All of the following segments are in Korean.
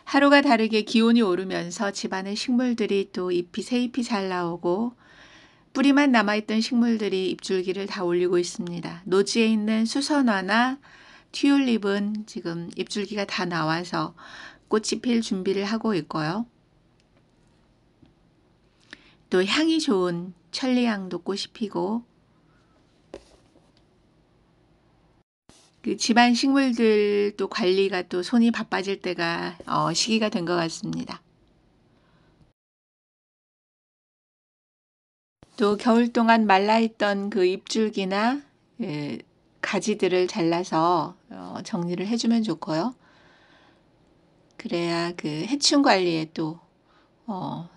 하루가 다르게 기온이 오르면서 집안의 식물들이 또 새잎이 잘 나오고 뿌리만 남아있던 식물들이 잎줄기를 다 올리고 있습니다. 노지에 있는 수선화나 튤립은 지금 잎줄기가 다 나와서 꽃이 필 준비를 하고 있고요. 또 향이 좋은 천리향도 꽃이 피고 그 집안 식물들 또 관리가 또 손이 바빠질 때가 시기가 된 것 같습니다. 또 겨울 동안 말라있던 그 잎줄기나 가지들을 잘라서 정리를 해주면 좋고요. 그래야 그 해충 관리에 또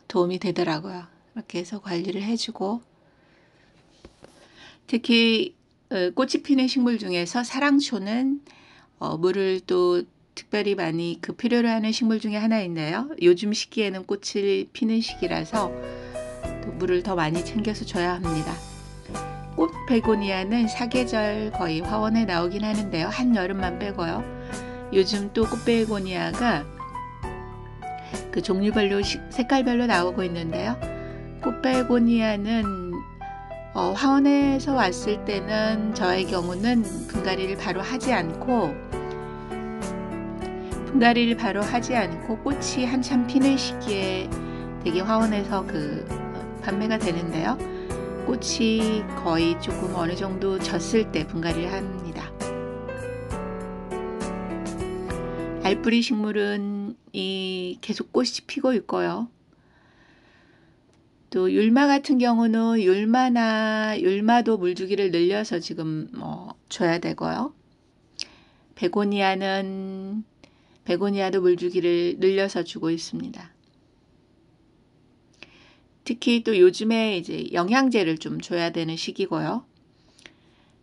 도움이 되더라고요. 이렇게 해서 관리를 해주고 특히 꽃이 피는 식물 중에서 사랑초는 물을 또 특별히 많이 필요로 하는 식물 중에 하나인데요. 요즘 시기에는 꽃이 피는 시기라서 또 물을 더 많이 챙겨서 줘야 합니다. 꽃 베고니아는 사계절 거의 화원에 나오긴 하는데요. 한여름만 빼고요. 요즘 또 꽃 베고니아가 그 종류별로 색깔별로 나오고 있는데요. 꽃 베고니아는 화원에서 왔을 때는 저의 경우는 분갈이를 바로 하지 않고 꽃이 한참 피는 시기에 되게 화원에서 판매가 되는데요. 꽃이 거의 조금 어느 정도 졌을 때 분갈이를 합니다. 알뿌리 식물은 계속 꽃이 피고 있고요. 또 율마 같은 경우는 율마도 물주기를 늘려서 지금 줘야 되고요. 베고니아도 물주기를 늘려서 주고 있습니다. 특히 또 요즘에 이제 영양제를 좀 줘야 되는 시기고요.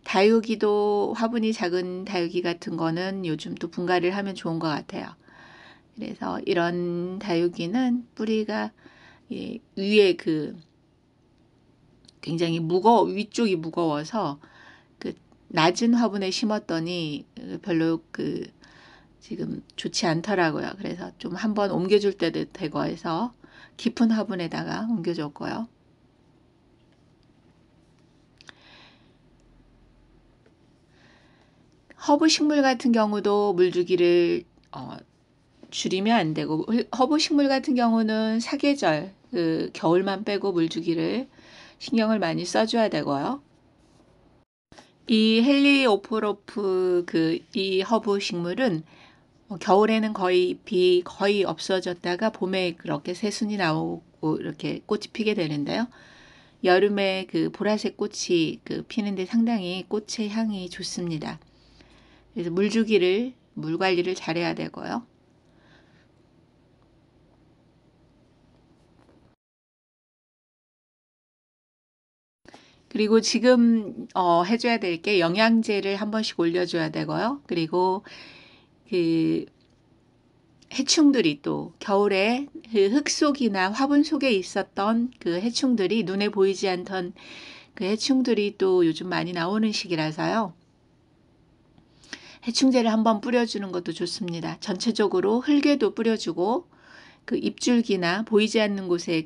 다육이도 화분이 작은 다육이 같은 거는 요즘 또 분갈이를 하면 좋은 것 같아요. 그래서 이런 다육이는 뿌리가 위에 굉장히 위쪽이 무거워서 낮은 화분에 심었더니 별로 지금 좋지 않더라고요. 그래서 좀 한번 옮겨줄 때도 되고 해서 깊은 화분에다가 옮겨줬고요. 허브 식물 같은 경우도 물주기를 줄이면 안 되고 허브 식물 같은 경우는 사계절 겨울만 빼고 물주기를 신경을 많이 써줘야 되고요. 이 헬리오포로프 이 허브 식물은 겨울에는 잎이 거의 없어졌다가 봄에 그렇게 새순이 나오고 이렇게 꽃이 피게 되는데요. 여름에 보라색 꽃이 피는데 상당히 꽃의 향이 좋습니다. 그래서 물 관리를 잘해야 되고요. 그리고 지금 해줘야 될 게 영양제를 한 번씩 올려줘야 되고요. 그리고 해충들이 또 겨울에 흙 속이나 화분 속에 있었던 해충들이 눈에 보이지 않던 해충들이 또 요즘 많이 나오는 시기라서요. 해충제를 한번 뿌려주는 것도 좋습니다. 전체적으로 흙에도 뿌려주고 잎줄기나 보이지 않는 곳에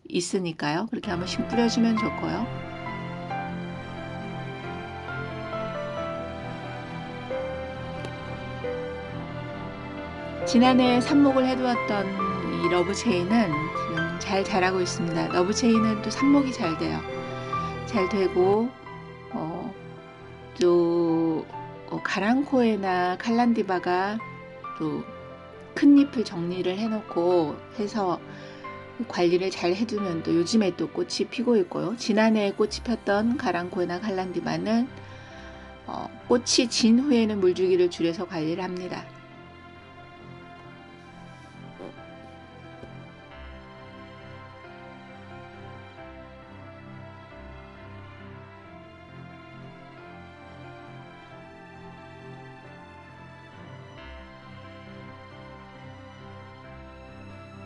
있으니까요. 그렇게 한 번씩 뿌려주면 좋고요. 지난해 삽목을 해두었던 이 러브체이는 지금 잘 자라고 있습니다. 러브체이는 또 삽목이 잘 돼요. 잘 되고 또 가랑코에나 칼란디바가 또 큰 잎을 정리를 해놓고 해서 관리를 잘 해두면 또 요즘에 또 꽃이 피고 있고요. 지난해 꽃이 폈던 가랑코에나 칼란디바는 꽃이 진 후에는 물주기를 줄여서 관리를 합니다.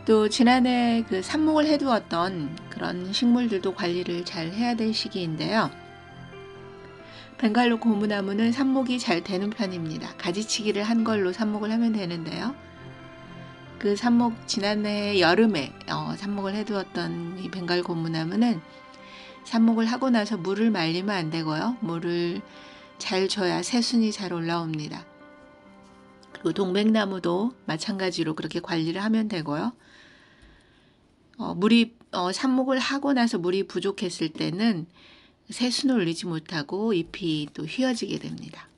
또 지난해 삽목을 해두었던 그런 식물들도 관리를 잘 해야 될 시기인데요. 벵갈로 고무나무는 삽목이 잘 되는 편입니다. 가지치기를 한 걸로 삽목을 하면 되는데요. 그 삽목 지난해 여름에 삽목을 해두었던 이 벵갈 고무나무는 삽목을 하고 나서 물을 말리면 안 되고요. 물을 잘 줘야 새순이 잘 올라옵니다. 그리고 동백나무도 마찬가지로 그렇게 관리를 하면 되고요. 삽목을 하고 나서 물이 부족했을 때는 새순을 올리지 못하고 잎이 또 휘어지게 됩니다.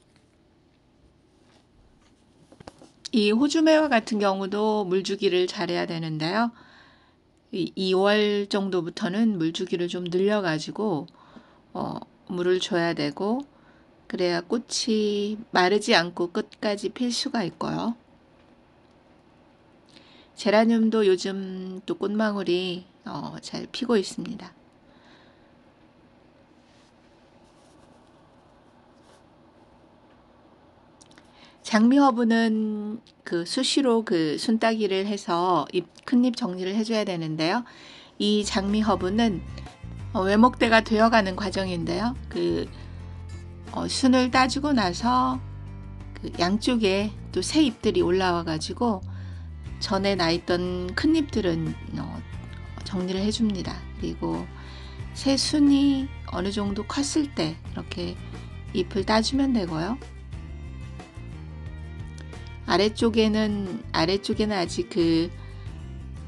이 호주매화 같은 경우도 물주기를 잘해야 되는데요. 2월 정도부터는 물주기를 좀 늘려가지고 물을 줘야 되고, 그래야 꽃이 마르지 않고 끝까지 필 수가 있고요. 제라늄도 요즘 또 꽃망울이 잘 피고 있습니다. 장미허브는 수시로 순따기를 해서 큰잎 정리를 해줘야 되는데요. 이 장미허브는 외목대가 되어가는 과정인데요. 순을 따주고 나서 양쪽에 또 새 잎들이 올라와 가지고 전에 나 있던 큰 잎들은 정리를 해줍니다. 그리고 새 순이 어느 정도 컸을 때 이렇게 잎을 따주면 되고요. 아래쪽에는 아직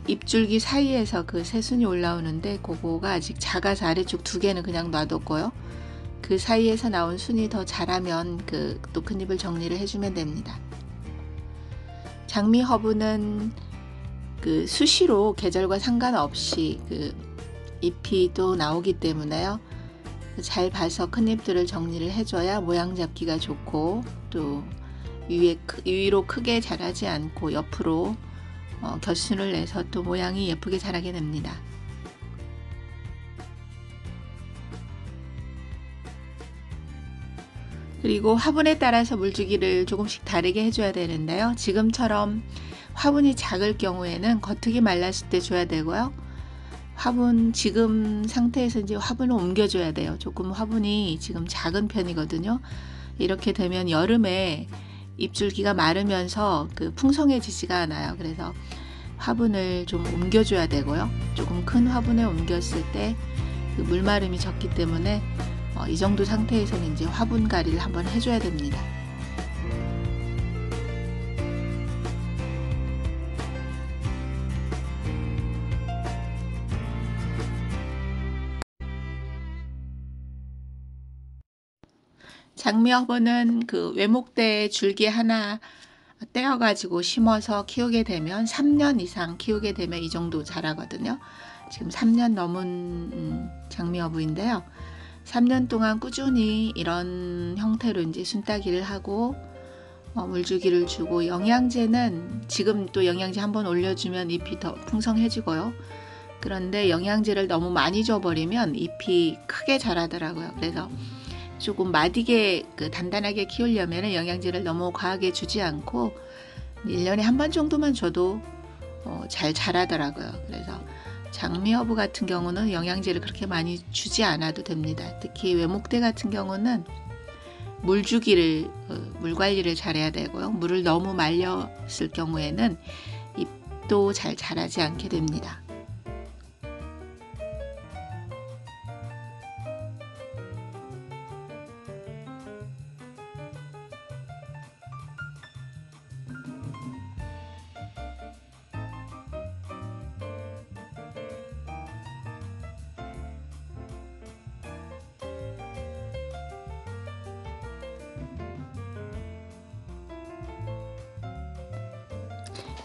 잎줄기 사이에서 새순이 올라오는데 그거가 아직 작아서 아래쪽 2개는 그냥 놔뒀고요. 그 사이에서 나온 순이 더 자라면 또 큰 잎을 정리를 해주면 됩니다. 장미허브는 수시로 계절과 상관없이 잎이 또 나오기 때문에요. 잘 봐서 큰 잎들을 정리를 해줘야 모양 잡기가 좋고, 또 위로 크게 자라지 않고 옆으로 겨순을 내서 또 모양이 예쁘게 자라게 됩니다. 그리고 화분에 따라서 물주기를 조금씩 다르게 해줘야 되는데요. 지금처럼 화분이 작을 경우에는 겉흙이 말랐을 때 줘야 되고요. 지금 상태에서 이제 화분을 옮겨줘야 돼요. 조금 화분이 지금 작은 편이거든요. 이렇게 되면 여름에 잎줄기가 마르면서 풍성해지지가 않아요. 그래서 화분을 좀 옮겨줘야 되고요. 조금 큰 화분에 옮겼을 때 물마름이 적기 때문에 이 정도 상태에서는 이제 화분 가리를 한번 해줘야 됩니다. 장미허브는 외목대 줄기 하나 떼어가지고 심어서 키우게 되면 3년 이상 키우게 되면 이 정도 자라거든요. 지금 3년 넘은 장미허브인데요. 3년 동안 꾸준히 이런 형태로 이제 순따기를 하고 물주기를 주고, 영양제는 지금 또 영양제 한번 올려주면 잎이 더 풍성해지고요. 그런데 영양제를 너무 많이 줘버리면 잎이 크게 자라더라고요. 그래서 조금 마디게 단단하게 키우려면 영양제를 너무 과하게 주지 않고 1년에 한 번 정도만 줘도 잘 자라더라고요. 그래서 장미허브 같은 경우는 영양제를 그렇게 많이 주지 않아도 됩니다. 특히 외목대 같은 경우는 물 관리를 잘해야 되고요. 물을 너무 말렸을 경우에는 잎도 잘 자라지 않게 됩니다.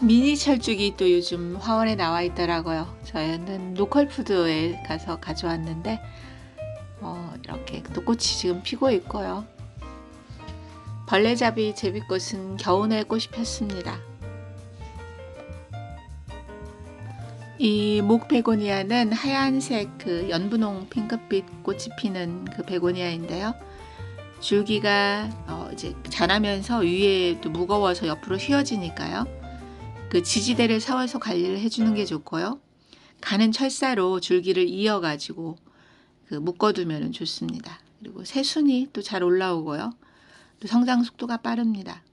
미니 철쭉이 또 요즘 화원에 나와 있더라고요. 저희는 로컬푸드에 가서 가져왔는데 이렇게 또 꽃이 지금 피고 있고요. 벌레잡이 제비꽃은 겨우내 꽃이 폈습니다. 이 목베고니아는 하얀색 연분홍 핑크빛 꽃이 피는 베고니아인데요. 줄기가 이제 자라면서 위에 또 무거워서 옆으로 휘어지니까요. 지지대를 세워서 관리를 해주는 게 좋고요. 가는 철사로 줄기를 이어가지고 묶어두면 좋습니다. 그리고 새순이 또 잘 올라오고요. 또 성장 속도가 빠릅니다.